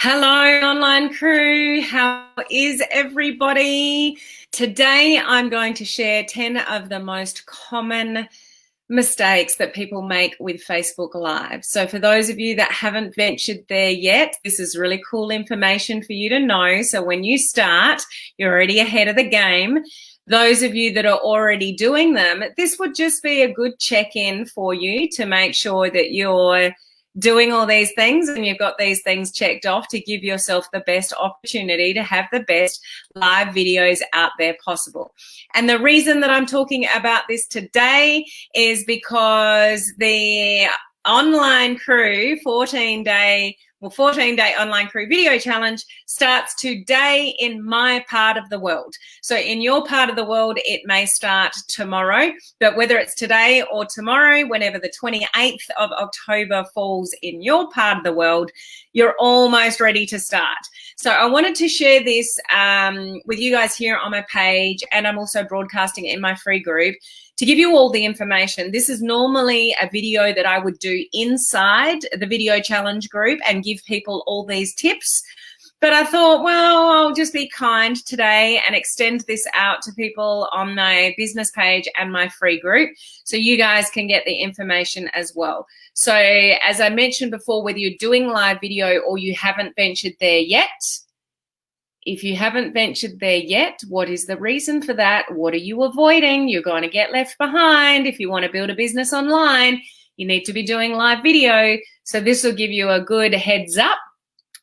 Hello, online crew. How is everybody? Today, I'm going to share 10 of the most common mistakes that people make with Facebook Live. So for those of you that haven't ventured there yet, this is really cool information for you to know. So when you start, you're already ahead of the game. Those of you that are already doing them, this would just be a good check-in for you to make sure that you're doing all these things and you've got these things checked off to give yourself the best opportunity to have the best live videos out there possible. And the reason that I'm talking about this today is because the online crew 14-day online crew video challenge starts today in my part of the world. So in your part of the world, it may start tomorrow, but whether it's today or tomorrow, whenever the 28th of October falls in your part of the world, you're almost ready to start. So I wanted to share this with you guys here on my page, and I'm also broadcasting in my free group to give you all the information. This is normally a video that I would do inside the video challenge group and give people all these tips. But I thought, well, I'll just be kind today and extend this out to people on my business page and my free group so you guys can get the information as well. So as I mentioned before, whether you're doing live video or you haven't ventured there yet, if you haven't ventured there yet, what is the reason for that? What are you avoiding? You're going to get left behind. If you want to build a business online, you need to be doing live video. So this will give you a good heads up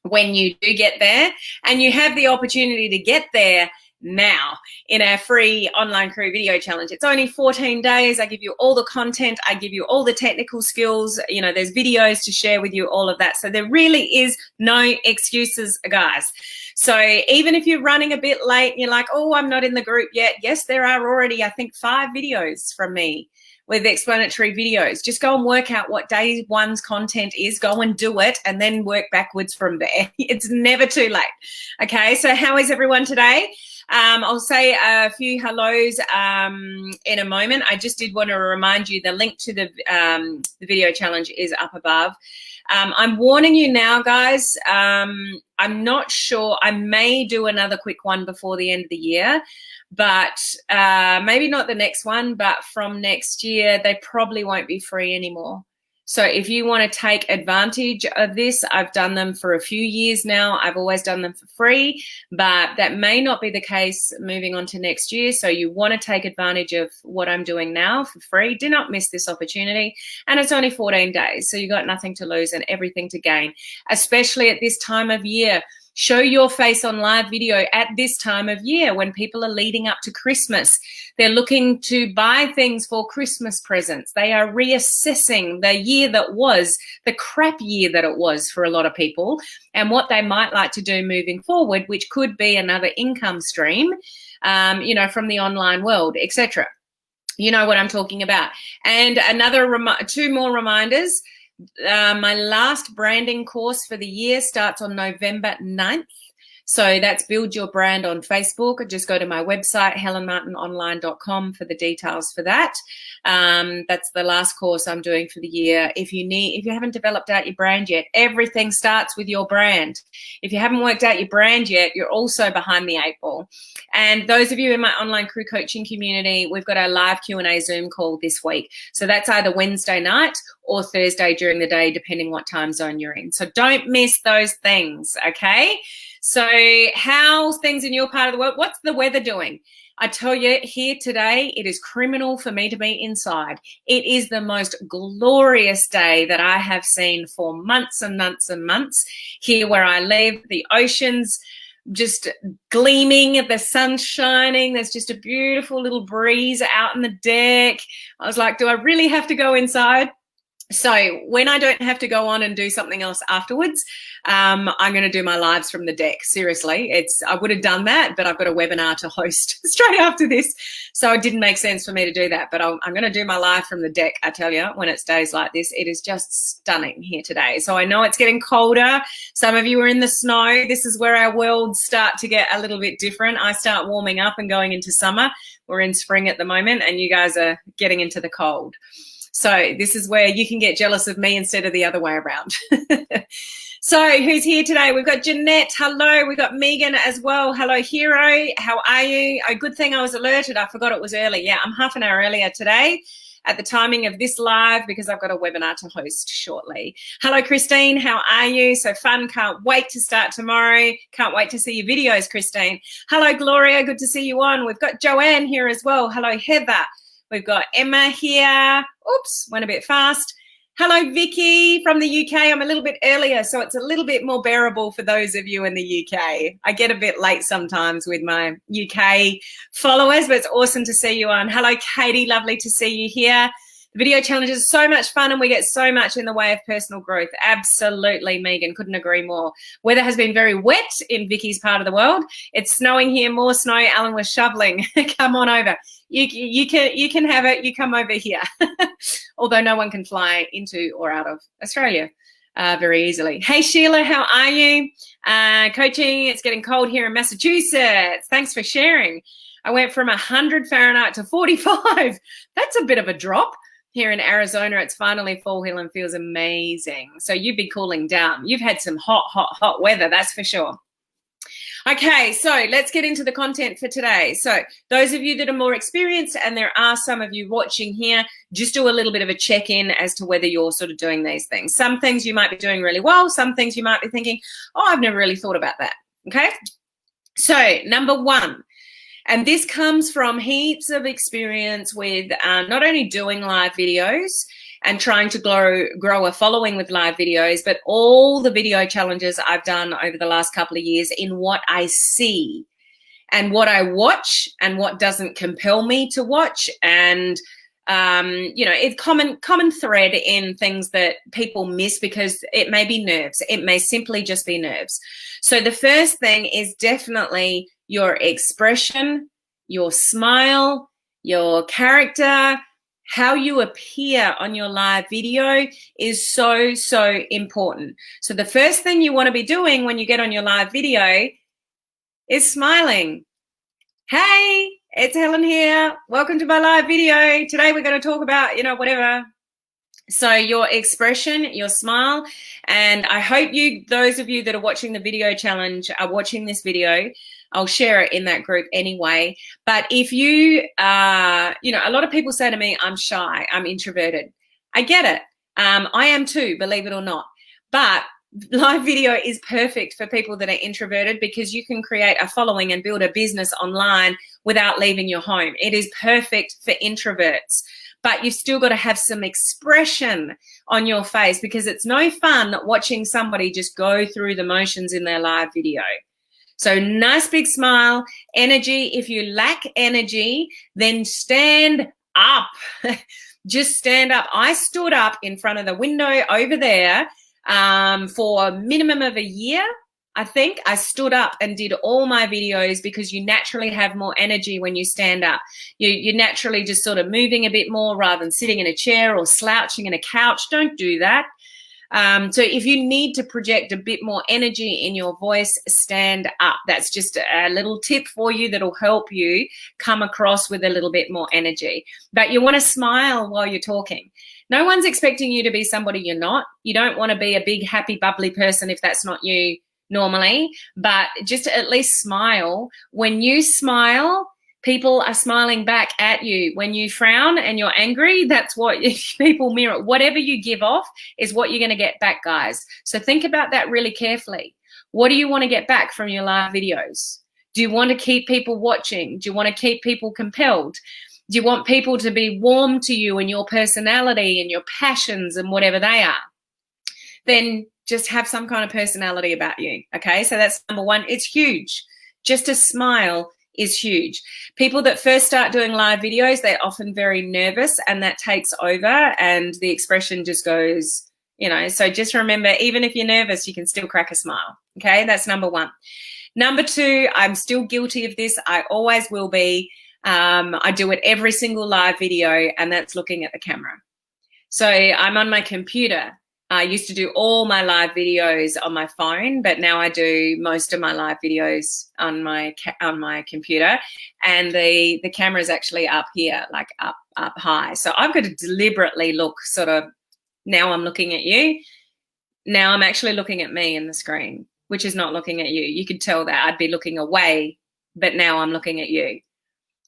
when you do get there, and you have the opportunity to get there now in our free online crew video challenge. It's only 14 days. I give you all the content. I give you all the technical skills. You know, there's videos to share with you, all of that. So there really is no excuses, guys. So even if you're running a bit late and you're like, oh, I'm not in the group yet. Yes, there are already, I think, 5 videos from me with explanatory videos. Just go and work out what day one's content is, go and do it, and then work backwards from there. It's never too late. Okay, so how is everyone today? I'll say a few hellos in a moment. I just did want to remind you the link to the video challenge is up above. I'm warning you now, guys. I'm not sure. I may do another quick one before the end of the year, but maybe not the next one, but from next year, they probably won't be free anymore. So if you want to take advantage of this, I've done them for a few years now. I've always done them for free, but that may not be the case moving on to next year. So you want to take advantage of what I'm doing now for free. Do not miss this opportunity. And it's only 14 days. So you got nothing to lose and everything to gain, especially at this time of year. Show your face on live video at this time of year when people are leading up to Christmas. They're looking to buy things for Christmas presents. They are reassessing the year that was, the crap year that it was for a lot of people, and what they might like to do moving forward, which could be another income stream, you know, from the online world, etc. You know what I'm talking about. And two more reminders. My last branding course for the year starts on November 9th. So that's Build Your Brand on Facebook. Just go to my website, helenmartinonline.com, for the details for that. That's the last course I'm doing for the year. If you haven't developed out your brand yet, everything starts with your brand. If you haven't worked out your brand yet, you're also behind the 8 ball. And those of you in my online crew coaching community, we've got our live Q&A Zoom call this week. So that's either Wednesday night or Thursday during the day, depending what time zone you're in. So don't miss those things, okay? So how's things in your part of the world? What's the weather doing? I tell you, here today, it is criminal for me to be inside. It is the most glorious day that I have seen for months and months and months here where I live. The ocean's just gleaming, the sun's shining. There's just a beautiful little breeze out on the deck. I was like, do I really have to go inside? So when I don't have to go on and do something else afterwards, I'm going to do my lives from the deck. Seriously, I would have done that, but I've got a webinar to host straight after this. So it didn't make sense for me to do that, but I'm going to do my live from the deck. I tell you, when it's days like this, it is just stunning here today. So I know it's getting colder. Some of you are in the snow. This is where our worlds start to get a little bit different. I start warming up and going into summer. We're in spring at the moment, and you guys are getting into the cold. So this is where you can get jealous of me instead of the other way around. So who's here today? We've got Jeanette. Hello. We've got Megan as well. Hello, Hero. How are you? Oh, good thing I was alerted. I forgot it was early. Yeah, I'm half an hour earlier today at the timing of this live because I've got a webinar to host shortly. Hello, Christine. How are you? So fun. Can't wait to start tomorrow. Can't wait to see your videos, Christine. Hello, Gloria. Good to see you on. We've got Joanne here as well. Hello, Heather. We've got Emma here. Oops, went a bit fast. Hello, Vicky from the UK. I'm a little bit earlier, so it's a little bit more bearable for those of you in the UK. I get a bit late sometimes with my UK followers, but it's awesome to see you on. Hello, Katie. Lovely to see you here. The video challenge is so much fun and we get so much in the way of personal growth. Absolutely, Megan. Couldn't agree more. Weather has been very wet in Vicky's part of the world. It's snowing here, more snow. Alan was shoveling. Come on over. You can have it. You come over here. Although no one can fly into or out of Australia very easily. Hey, Sheila, how are you? Coaching, it's getting cold here in Massachusetts. Thanks for sharing. I went from 100 Fahrenheit to 45. That's a bit of a drop. Here in Arizona, it's finally fall hill and feels amazing. So you'd be cooling down. You've had some hot weather, that's for sure. Okay, so let's get into the content for today. So those of you that are more experienced, and there are some of you watching here, just do a little bit of a check-in as to whether you're sort of doing these things. Some things you might be doing really well. Some things you might be thinking, oh, I've never really thought about that. Okay, so number one, and this comes from heaps of experience with not only doing live videos and trying to grow a following with live videos, but all the video challenges I've done over the last couple of years in what I see and what I watch and what doesn't compel me to watch. And, you know, it's common thread in things that people miss because it may be nerves. It may simply just be nerves. So the first thing is definitely your expression, your smile, your character, how you appear on your live video is so, so important. So the first thing you want to be doing when you get on your live video is smiling. Hey, it's Helen here. Welcome to my live video. Today we're going to talk about, you know, whatever. So your expression, your smile, and I hope those of you that are watching the video challenge are watching this video. I'll share it in that group anyway. But if you, you know, a lot of people say to me, I'm shy, I'm introverted. I get it. I am too, believe it or not. But live video is perfect for people that are introverted because you can create a following and build a business online without leaving your home. It is perfect for introverts. But you've still got to have some expression on your face because it's no fun watching somebody just go through the motions in their live video. So nice big smile, energy. If you lack energy, then stand up. Just stand up. I stood up in front of the window over there for a minimum of a year. I think I stood up and did all my videos because you naturally have more energy when you stand up. You're naturally just sort of moving a bit more rather than sitting in a chair or slouching in a couch. Don't do that. So if you need to project a bit more energy in your voice, stand up. That's just a little tip for you that'll help you come across with a little bit more energy. But you want to smile while you're talking. No one's expecting you to be somebody you're not. You don't want to be a big, happy, bubbly person if that's not you normally, but just at least smile. When you smile, people are smiling back at you. When you frown and you're angry, that's what people mirror. Whatever you give off is what you're going to get back, guys. So think about that really carefully. What do you want to get back from your live videos? Do you want to keep people watching? Do you want to keep people compelled? Do you want people to be warm to you and your personality and your passions and whatever they are? Then just have some kind of personality about you, okay? So that's number one. It's huge. Just a smile is huge. People that first start doing live videos, they're often very nervous and that takes over and the expression just goes, you know, so just remember, even if you're nervous, you can still crack a smile, okay? That's number one. Number two, I'm still guilty of this. I always will be. I do it every single live video and that's looking at the camera. So I'm on my computer. I used to do all my live videos on my phone, but now I do most of my live videos on my computer, and the camera is actually up here, like up high. So I've got to deliberately look sort of, now I'm looking at you. Now I'm actually looking at me in the screen, which is not looking at you. You could tell that I'd be looking away, but now I'm looking at you.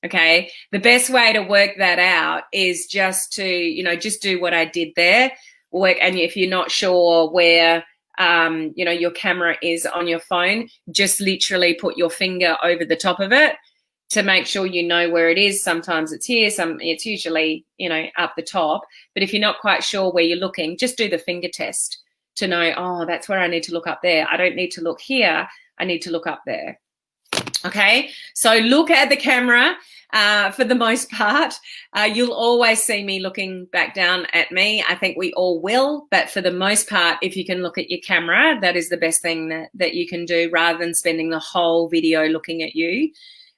Okay. The best way to work that out is just to, you know, just do what I did there. Work, and if you're not sure where, you know, your camera is on your phone, just literally put your finger over the top of it to make sure you know where it is. Sometimes it's here, it's usually, you know, up the top. But if you're not quite sure where you're looking, just do the finger test to know, oh, that's where I need to look up there. I don't need to look here. I need to look up there. Okay, so look at the camera. For the most part, you'll always see me looking back down at me. I think we all will, but for the most part, if you can look at your camera, that is the best thing that you can do, rather than spending the whole video looking at you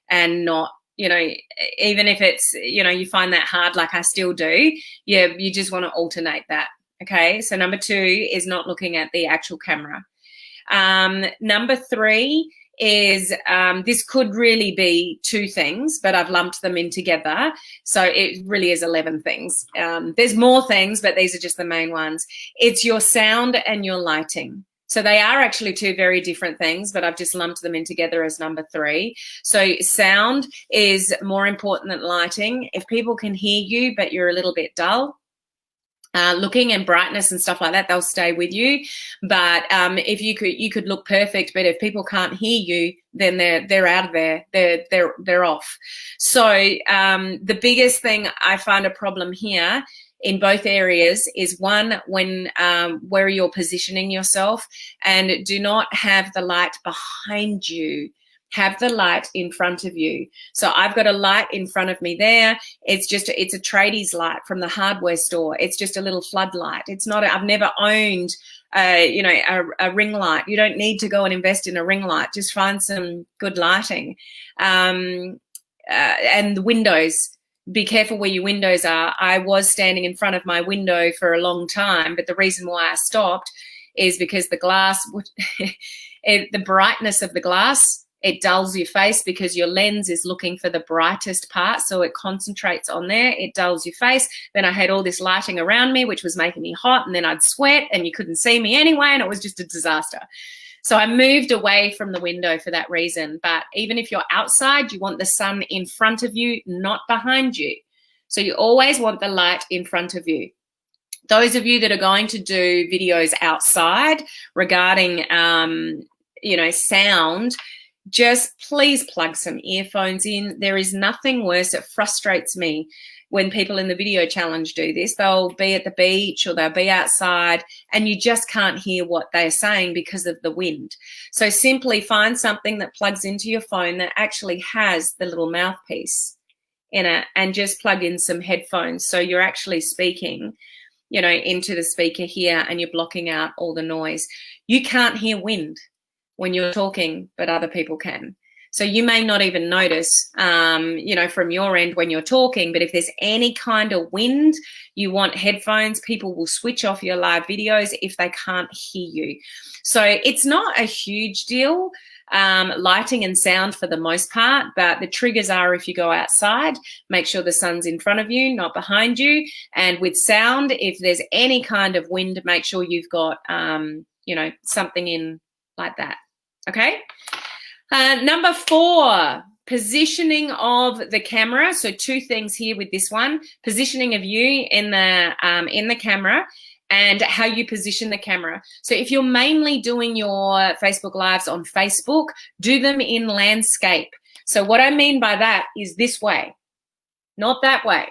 and not, you know, even if it's, you know, you find that hard, like I still do, yeah, you just want to alternate that. Okay, so number 2 is not looking at the actual camera. Number 3 is this could really be 2 things, but I've lumped them in together. So it really is 11 things. There's more things, but these are just the main ones. It's your sound and your lighting. So they are actually 2 very different things, but I've just lumped them in together as number 3. So sound is more important than lighting. If people can hear you, but you're a little bit dull, looking and brightness and stuff like that, they'll stay with you. But if you could look perfect, but if people can't hear you, then they're out of there. They're off. So the biggest thing I find a problem here in both areas is, one, when where you're positioning yourself, and do not have the light behind you. Have the light in front of you. So I've got a light in front of me there. It's a tradies light from the hardware store. It's just a little floodlight. It's not, I've never owned, you know, a ring light. You don't need to go and invest in a ring light. Just find some good lighting. And the windows, be careful where your windows are. I was standing in front of my window for a long time, but the reason why I stopped is because the glass, the brightness of the glass, it dulls your face because your lens is looking for the brightest part. So it concentrates on there. It dulls your face. Then I had all this lighting around me, which was making me hot. And then I'd sweat and you couldn't see me anyway. And it was just a disaster. So I moved away from the window for that reason. But even if you're outside, you want the sun in front of you, not behind you. So you always want the light in front of you. Those of you that are going to do videos outside regarding, you know, sound, just please plug some earphones in. There is nothing worse. It frustrates me when people in the video challenge do this. They'll be at the beach or they'll be outside and you just can't hear what they're saying because of the wind. So simply find something that plugs into your phone that actually has the little mouthpiece in it, and just plug in some headphones so you're actually speaking, you know, into the speaker here, and you're blocking out all the noise. You can't hear wind when you're talking, but other people can. So you may not even notice, you know, from your end when you're talking, but if there's any kind of wind, you want headphones. People will switch off your live videos if they can't hear you. So it's not a huge deal, lighting and sound for the most part, but the triggers are if you go outside, make sure the sun's in front of you, not behind you. And with sound, if there's any kind of wind, make sure you've got, you know, something in like that. Okay. Number 4, positioning of the camera. So 2 things here with this one: positioning of you in the camera, and how you position the camera. So if you're mainly doing your Facebook Lives on Facebook, do them in landscape. So what I mean by that is this way, not that way.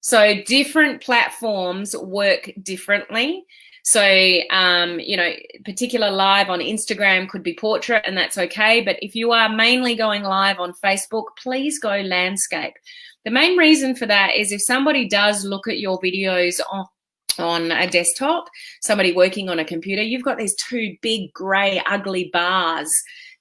So different platforms work differently. So, you know, particular live on Instagram could be portrait, and that's okay. But if you are mainly going live on Facebook, please go landscape. The main reason for that is if somebody does look at your videos on a desktop, somebody working on a computer, you've got these 2 big, grey, ugly bars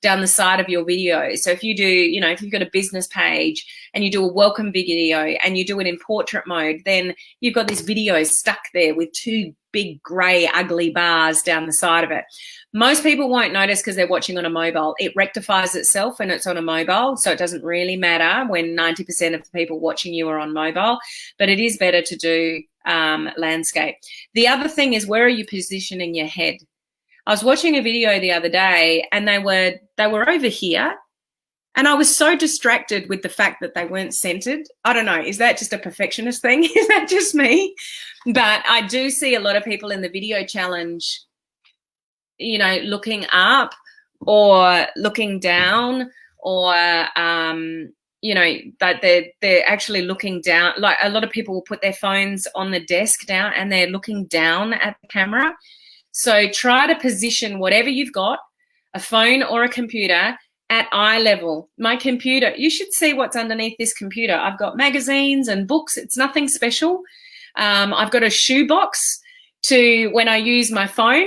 down the side of your video. So if you do, you know, if you've got a business page and you do a welcome video and you do it in portrait mode, then you've got this video stuck there with 2 big, grey, ugly bars down the side of it. Most people won't notice because they're watching on a mobile. It rectifies itself when it's on a mobile, so it doesn't really matter when 90% of the people watching you are on mobile. But it is better to do landscape. The other thing is, where are you positioning your head? I was watching a video the other day and they were over here, and I was so distracted with the fact that they weren't centered. I don't know, is that just a perfectionist thing? Is that just me? But I do see a lot of people in the video challenge, you know, looking up or looking down, or you know, that they're actually looking down. Like, a lot of people will put their phones on the desk down and they're looking down at the camera. So try to position whatever you've got, a phone or a computer, at eye level. My computer, you should see what's underneath this computer. I've got magazines and books. It's nothing special. I've got a shoebox to, when I use my phone,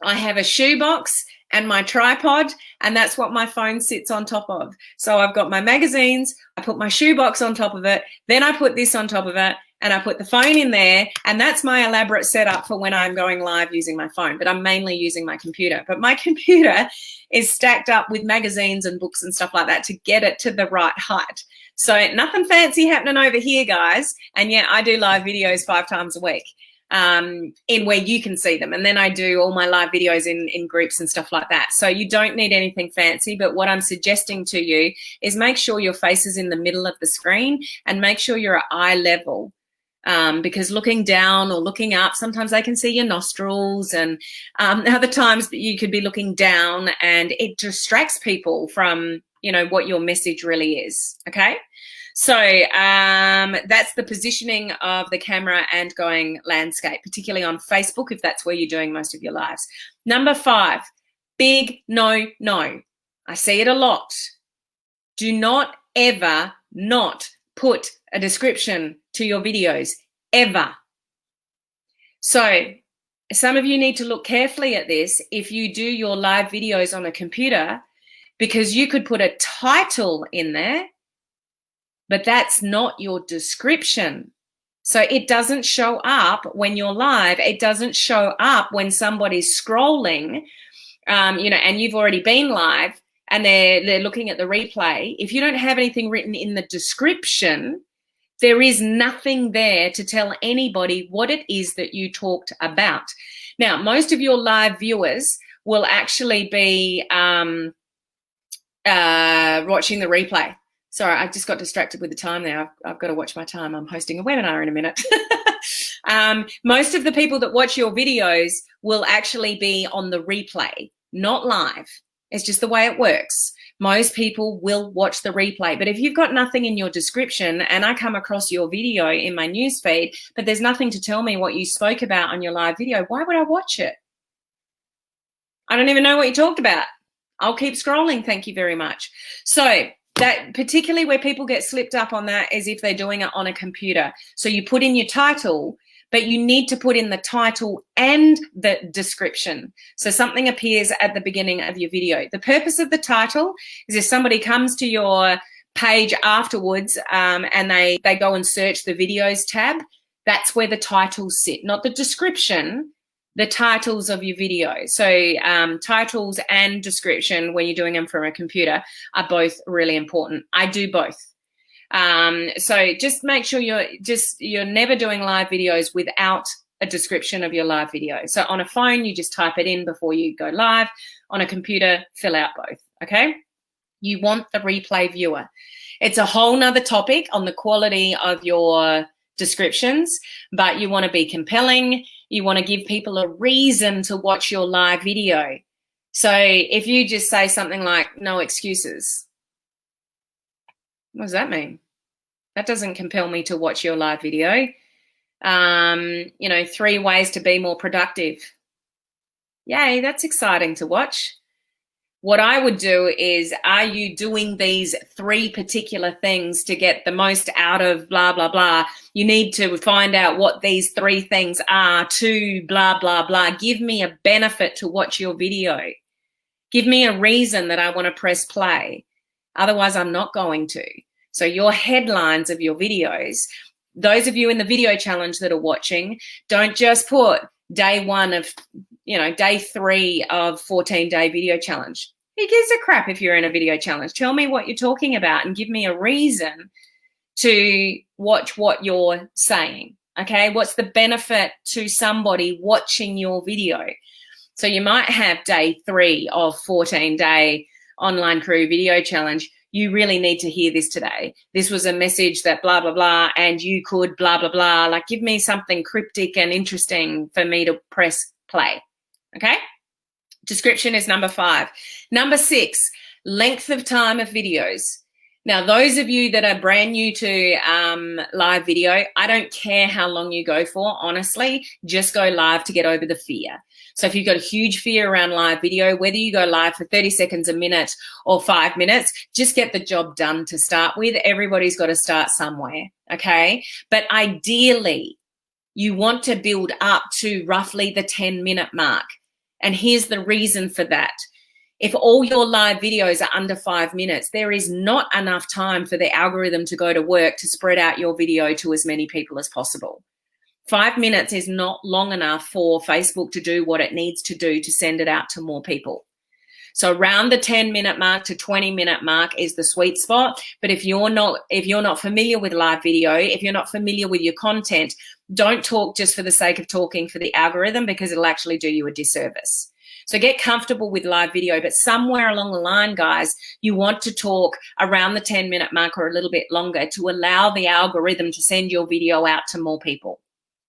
I have a shoebox and my tripod, and that's what my phone sits on top of. So I've got my magazines, I put my shoebox on top of it, then I put this on top of it, and I put the phone in there, and that's my elaborate setup for when I'm going live using my phone, but I'm mainly using my computer. But my computer is stacked up with magazines and books and stuff like that to get it to the right height. So nothing fancy happening over here, guys. And yeah, I do live videos 5 times a week in where you can see them. And then I do all my live videos in groups and stuff like that. So you don't need anything fancy, but what I'm suggesting to you is make sure your face is in the middle of the screen and make sure you're at eye level. Because looking down or looking up, sometimes they can see your nostrils, and other times you could be looking down and it distracts people from, you know, what your message really is. Okay. So that's the positioning of the camera and going landscape, particularly on Facebook, if that's where you're doing most of your lives. Number 5, big no. I see it a lot. Do not ever not put a description to your videos, ever. So some of you need to look carefully at this if you do your live videos on a computer, because you could put a title in there, but that's not your description. So it doesn't show up when you're live. It doesn't show up when somebody's scrolling, you know, and you've already been live and they're looking at the replay. If you don't have anything written in the description, there is nothing there to tell anybody what it is that you talked about. Now, most of your live viewers will actually be watching the replay. Sorry, I just got distracted with the time there. I've got to watch my time. I'm hosting a webinar in a minute. Most of the people that watch your videos will actually be on the replay, not live. It's just the way it works. Most people will watch the replay. But if you've got nothing in your description and I come across your video in my newsfeed, but there's nothing to tell me what you spoke about on your live video, why would I watch it? I don't even know what you talked about. I'll keep scrolling. Thank you very much. So that particularly where people get slipped up on that is if they're doing it on a computer. So you put in your title, but you need to put in the title and the description. So something appears at the beginning of your video. The purpose of the title is if somebody comes to your page afterwards and they go and search the videos tab, that's where the titles sit, not the description, the titles of your video. So titles and description when you're doing them from a computer are both really important. I do both. So just make sure you're never doing live videos without a description of your live video. So on a phone, you just type it in before you go live. On a computer, fill out both, okay? You want the replay viewer. It's a whole nother topic on the quality of your descriptions, but you want to be compelling. You want to give people a reason to watch your live video. So if you just say something like, no excuses, what does that mean? That doesn't compel me to watch your live video. 3 ways to be more productive. Yay, that's exciting to watch. What I would do is, are you doing these 3 particular things to get the most out of blah, blah, blah? You need to find out what these 3 things are to blah, blah, blah. Give me a benefit to watch your video. Give me a reason that I want to press play. Otherwise, I'm not going to. So your headlines of your videos, those of you in the video challenge that are watching, don't just put day 1 of, day 3 of 14-day video challenge. Who gives a crap if you're in a video challenge? Tell me what you're talking about and give me a reason to watch what you're saying. Okay, what's the benefit to somebody watching your video? So you might have day 3 of 14-day online crew video challenge. You really need to hear this today. This was a message that blah, blah, blah, and you could blah, blah, blah. Like, give me something cryptic and interesting for me to press play. Okay? Description is number 5. Number 6, length of time of videos. Now, those of you that are brand new to live video, I don't care how long you go for, honestly, just go live to get over the fear. So if you've got a huge fear around live video, whether you go live for 30 seconds, a minute, or 5 minutes, just get the job done to start with. Everybody's got to start somewhere, okay? But ideally, you want to build up to roughly the 10-minute mark. And here's the reason for that. If all your live videos are under 5 minutes, there is not enough time for the algorithm to go to work to spread out your video to as many people as possible. 5 minutes is not long enough for Facebook to do what it needs to do to send it out to more people. So around the 10-minute mark to 20-minute mark is the sweet spot. But if you're not familiar with live video, if you're not familiar with your content, don't talk just for the sake of talking for the algorithm, because it'll actually do you a disservice. So get comfortable with live video, but somewhere along the line, guys, you want to talk around the 10-minute mark or a little bit longer to allow the algorithm to send your video out to more people,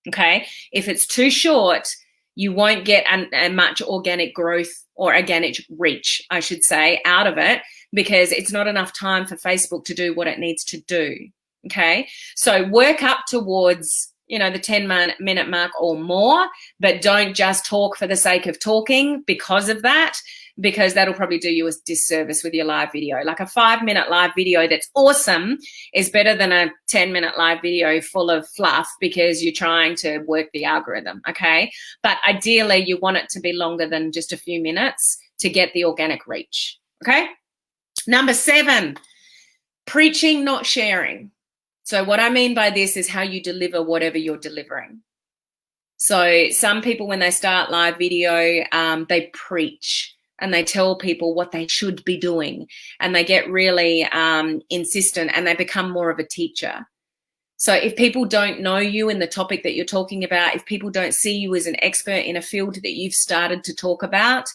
okay? If it's too short, you won't get a much organic growth or organic reach, I should say, out of it, because it's not enough time for Facebook to do what it needs to do, okay? So work up towards the 10-minute mark or more, but don't just talk for the sake of talking because of that, because that'll probably do you a disservice with your live video. Like a 5-minute live video that's awesome is better than a 10-minute live video full of fluff because you're trying to work the algorithm, okay? But ideally, you want it to be longer than just a few minutes to get the organic reach, okay? Number 7, preaching, not sharing. So what I mean by this is how you deliver whatever you're delivering. So some people, when they start live video, they preach and they tell people what they should be doing, and they get really insistent, and they become more of a teacher. So if people don't know you in the topic that you're talking about, if people don't see you as an expert in a field that you've started to talk about,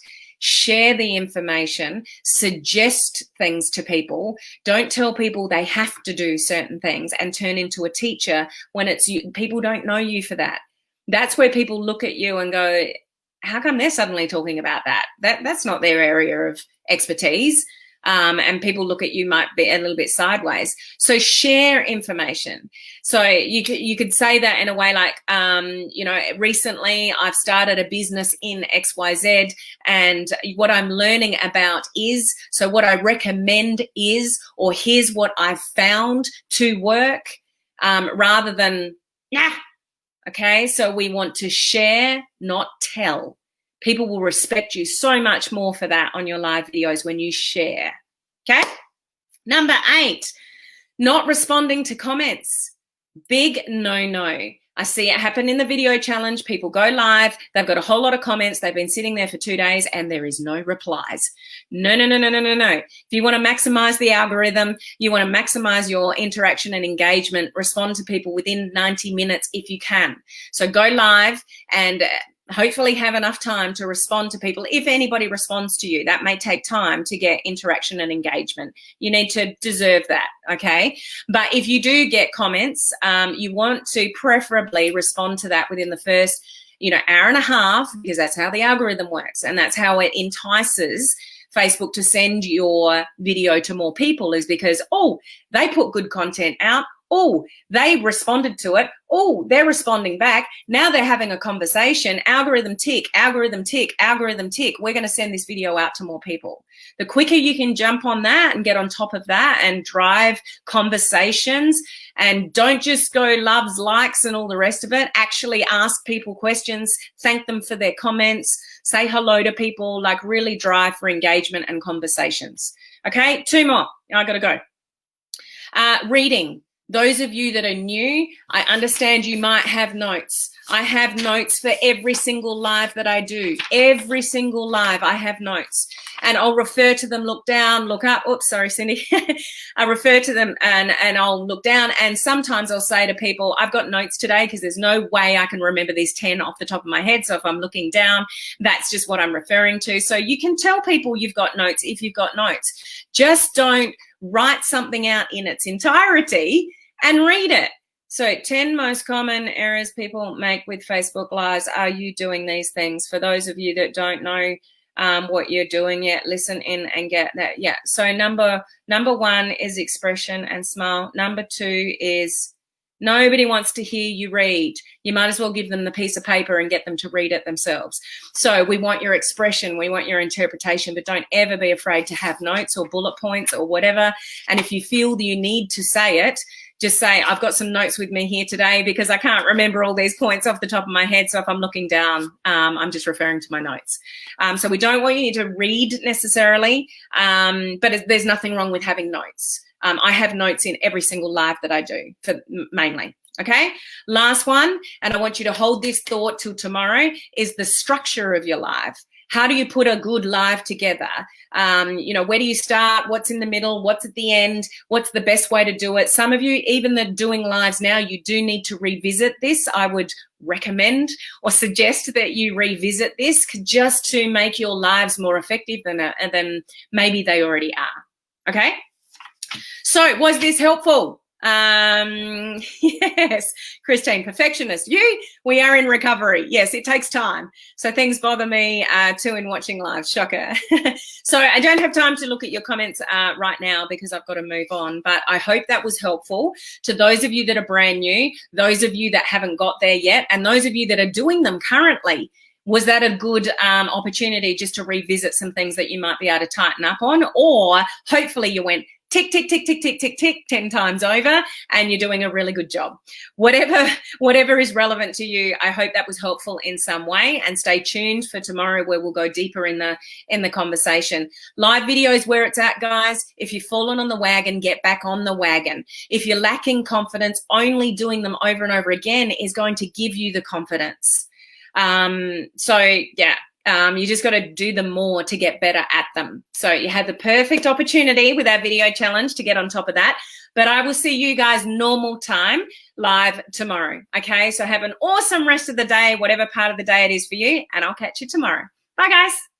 share the information, suggest things to people. Don't tell people they have to do certain things and turn into a teacher when it's you. People don't know you for that. That's where people look at you and go, how come they're suddenly talking about that? That's not their area of expertise. And people look at you might be a little bit sideways. So share information. So you could say that in a way like, recently I've started a business in XYZ, and what I'm learning about is, so what I recommend is, or here's what I've found to work, rather than, okay? So we want to share, not tell. People will respect you so much more for that on your live videos when you share, okay? Number 8, not responding to comments. Big no-no. I see it happen in the video challenge. People go live, they've got a whole lot of comments, they've been sitting there for 2 days, and there is no replies. No. If you want to maximize the algorithm, you want to maximize your interaction and engagement, respond to people within 90 minutes if you can. So go live and hopefully have enough time to respond to people. If anybody responds to you, that may take time to get interaction and engagement. You need to deserve that, okay? But if you do get comments, you want to preferably respond to that within the first, hour and a half, because that's how the algorithm works, and that's how it entices Facebook to send your video to more people, is because, they put good content out. They responded to it. They're responding back. Now they're having a conversation. Algorithm tick, algorithm tick, algorithm tick. We're going to send this video out to more people. The quicker you can jump on that and get on top of that and drive conversations, and don't just go loves, likes, and all the rest of it. Actually ask people questions, thank them for their comments, say hello to people, like really drive for engagement and conversations. Okay, 2 more. I got to go. Reading. Those of you that are new, I understand you might have notes. I have notes for every single live that I do. Every single live, I have notes. and I'll refer to them, look down, look up. Oops, sorry, Cindy. I refer to them and I'll look down, and sometimes I'll say to people, I've got notes today because there's no way I can remember these 10 off the top of my head. So if I'm looking down, that's just what I'm referring to. So you can tell people you've got notes if you've got notes. Just don't write something out in its entirety and read it. So 10 most common errors people make with Facebook Lives. Are you doing these things? For those of you that don't know what you're doing yet, listen in and get that. Yeah. So number one is expression and smile. Number two is nobody wants to hear you read. You might as well give them the piece of paper and get them to read it themselves. So we want your expression, we want your interpretation, but don't ever be afraid to have notes or bullet points or whatever. And if you feel that you need to say it, just say, I've got some notes with me here today because I can't remember all these points off the top of my head. So if I'm looking down, I'm just referring to my notes. So we don't want you to read necessarily, but there's nothing wrong with having notes. I have notes in every single live that I do, mainly. Okay, last one, and I want you to hold this thought till tomorrow, is the structure of your live. How do you put a good live together? Where do you start? What's in the middle? What's at the end? What's the best way to do it? Some of you, even that doing lives now, you do need to revisit this. I would recommend or suggest that you revisit this just to make your lives more effective than maybe they already are. Okay? So was this helpful? Yes, Christine, perfectionist. We are in recovery. Yes, it takes time. So things bother me too in watching live. Shocker. So I don't have time to look at your comments right now because I've got to move on. But I hope that was helpful to those of you that are brand new, those of you that haven't got there yet, and those of you that are doing them currently. Was that a good opportunity just to revisit some things that you might be able to tighten up on? Or hopefully you went tick, tick, tick, tick, tick, tick, tick 10 times over and you're doing a really good job. Whatever is relevant to you, I hope that was helpful in some way, and stay tuned for tomorrow where we'll go deeper in the conversation. Live videos where it's at, guys. If you've fallen on the wagon, get back on the wagon. If you're lacking confidence, only doing them over and over again is going to give you the confidence. You just got to do them more to get better at them. So you had the perfect opportunity with our video challenge to get on top of that. But I will see you guys normal time live tomorrow. Okay, so have an awesome rest of the day, whatever part of the day it is for you, and I'll catch you tomorrow. Bye, guys.